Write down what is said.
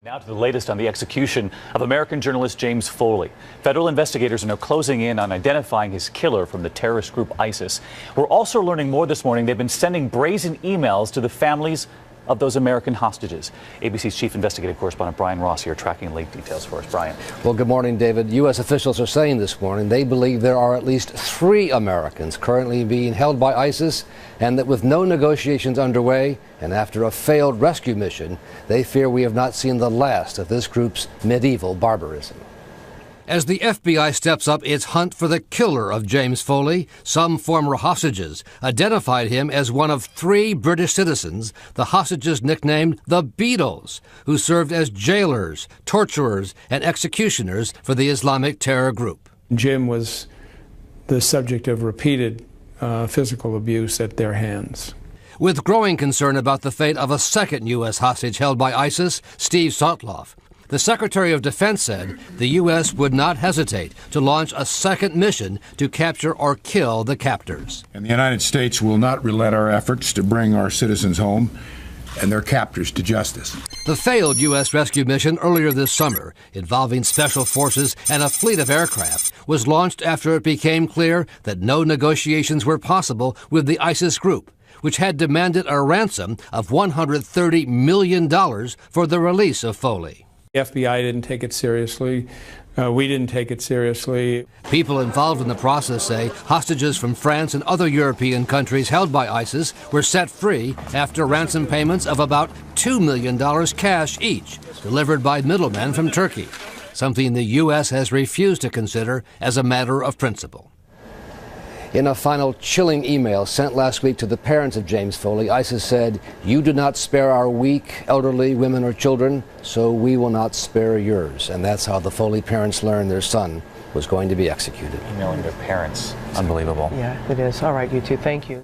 Now to the latest on the execution of American journalist James Foley. Federal investigators are now closing in on identifying his killer from the terrorist group ISIS. We're also learning more this morning. They've been sending brazen emails to the families of those American hostages. ABC's chief investigative correspondent Brian Ross here tracking late details for us. Brian. Well, good morning, David. U.S. officials are saying this morning they believe there are at least 3 Americans currently being held by ISIS, and that with no negotiations underway and after a failed rescue mission, they fear we have not seen the last of this group's medieval barbarism. As the FBI steps up its hunt for the killer of James Foley, some former hostages identified him as one of 3 British citizens the hostages nicknamed the Beatles, who served as jailers, torturers, and executioners for the Islamic terror group. Jim was the subject of repeated physical abuse at their hands. With growing concern about the fate of a second U.S. hostage held by ISIS, Steve Sotloff, the Secretary of Defense said the U.S. would not hesitate to launch a second mission to capture or kill the captors. And the United States will not relent our efforts to bring our citizens home and their captors to justice. The failed U.S. rescue mission earlier this summer, involving special forces and a fleet of aircraft, was launched after it became clear that no negotiations were possible with the ISIS group, which had demanded a ransom of $130 million for the release of Foley. The FBI didn't take it seriously. We didn't take it seriously. People involved in the process say hostages from France and other European countries held by ISIS were set free after ransom payments of about $2 million cash each, delivered by middlemen from Turkey, something the U.S. has refused to consider as a matter of principle. In a final chilling email sent last week to the parents of James Foley, ISIS said, "You do not spare our weak, elderly, women or children, so we will not spare yours." And that's how the Foley parents learned their son was going to be executed. Emailing their parents. Unbelievable. Yeah, it is. All right, you two. Thank you.